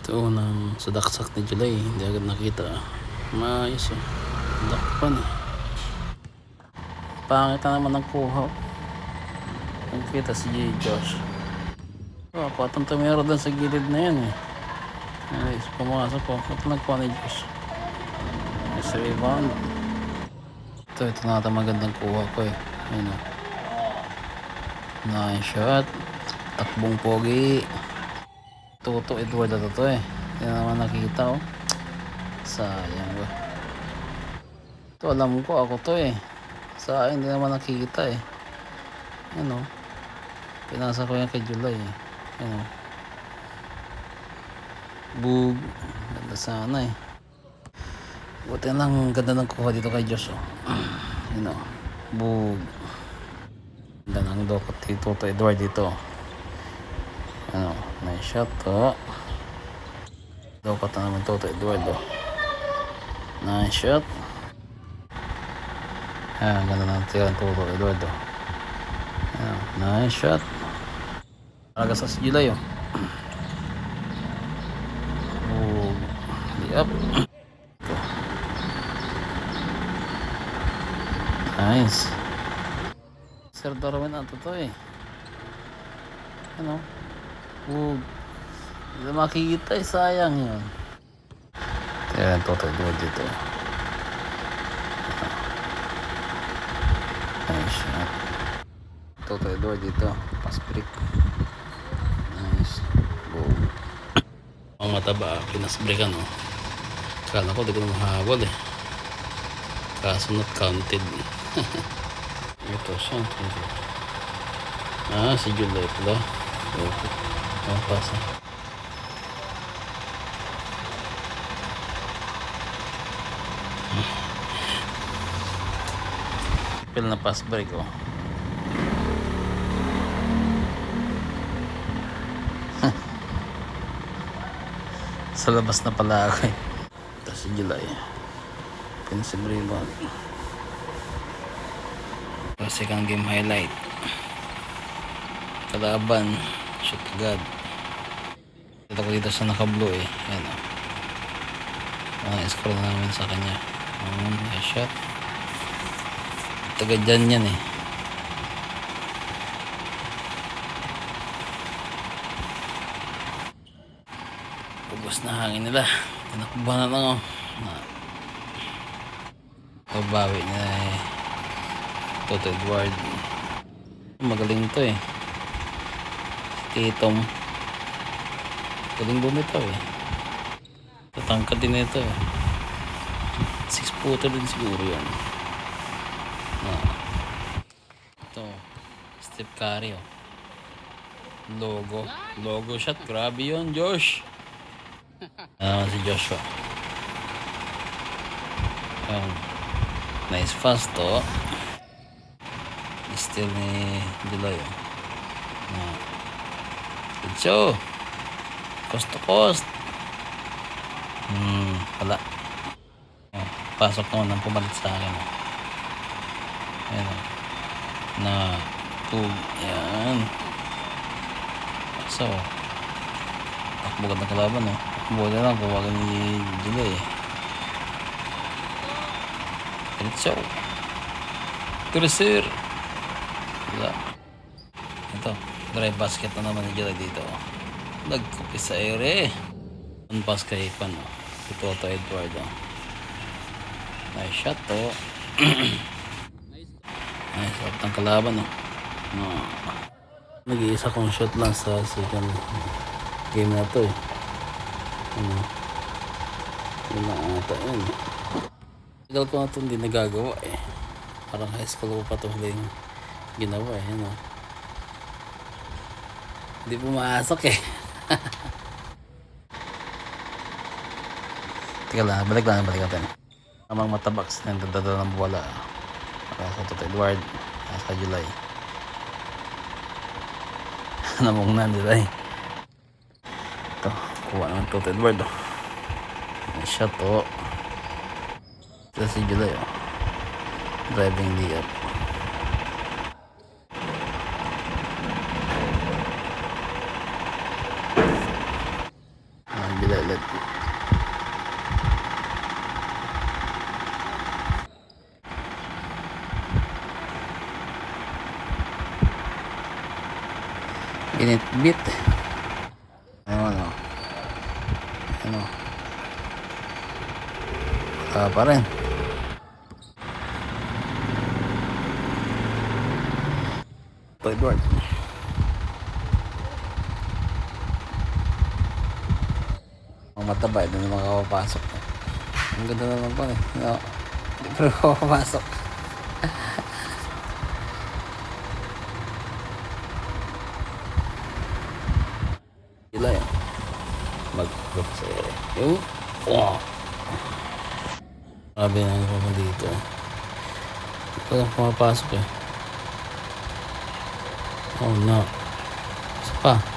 Ito nang sadaksak ni July, hindi agad nakita. Maayos oh. Dakpan eh. Pangit na naman ang kuha. Nakita si Josh. Oh, patong tumero doon sa gilid na yan eh. Ayos, pumasok po. Ito nagkuha ni Josh. Nice rebound. Ito na ata magandang kuha ko eh. Ayun oh. Nice shot. Takbong pogi. Toto Edward na to eh. Hindi na naman nakita oh. Sayang ba. Ito alam ko ako to eh. Sayang hindi naman nakikita eh. Ano. Pinasa ko yan kay July eh. Ano. Bug. Ganda sana eh. Buti lang ganda ng kuha dito kay Josh oh. Ano. Bug. Ganda ng dokot dito to Edward dito. Ano. Nice shot to. Dokot na naman to Edward oh. Nice shot. Ganda ng tira to Edward oh. Ano. Nice shot. Alaga sa si July oh. Up. Nice. Sir Darwin ang totoo eh. Ano? Hindi makikita eh. Sayang yun. Kaya ang totoo dito. Nice shot. Totoo dito. Pass break. Nice. Boom. Ang mataba. Pinasbreakan oh. Kala ko di ko na mahabol eh. Kaso not counted. Ito siya. Si July pala. Okay. Pasa. Pil na pass break oh. Sa labas na pala ako eh. Si July Pensive rebound. Second game highlight. Kalaban shoot agad. Kita ko dito sa naka-blue eh. Yan o. Scroll na namin sa kanya. Nice shot. Taga dyan yan eh. Ubus na hangin nila. Tinakbuhan na lang oh. Pabawi niya eh. Toto Edward. Magaling to eh. Titom. Galing bumitaw eh. Tatangkad din ito eh. 6-footer din siguro yan. Ito. Steph Curry oh. Logo shot. Grabe yun Josh. Si Joshua. Nice fast to. Still ni July oh. Good show. Coast to coast. Wala. Pasok naman ang pumalit sa akin oh. Ayan oh. Na tug. Ayan. So takbugan na kalaban oh. Takbugan na lang kuwagan ni July eh. Diretso. Tercer. Wala. Ito. Drive basket na naman ni July dito. Nagkupi sa ere. Ang pass kay Pan. Si Toto Edward. Nice shot to. Nice shot ng kalaban. Nag-iisa kong shot lang sa second game na to eh. Yun na ata yun. Tagal ko na ito hindi nagagawa eh. Parang high school ko pa ito huling ginawa eh. Ano? Hindi pumasok eh. Teka lang, balik natin. Amang matabaks na yung dadala ng buwala. Para sa Toto Edward. Sa July. Namong na July. Ito, kuha naman Toto Edward oh. Nice shot oh. Ito si July oh. Driving layup. Ilalit. Init-bit. Ano. Wala pa rin. Ito, Edward. Ang mataba, ito na makakapasok. Ang ganda naman pa eh. No, hindi pa makakapasok. Sila yan. Mag-group sa yung wow. Grabe na ako dito. Hindi pa lang pumapasok eh. Oh no. Isa pa.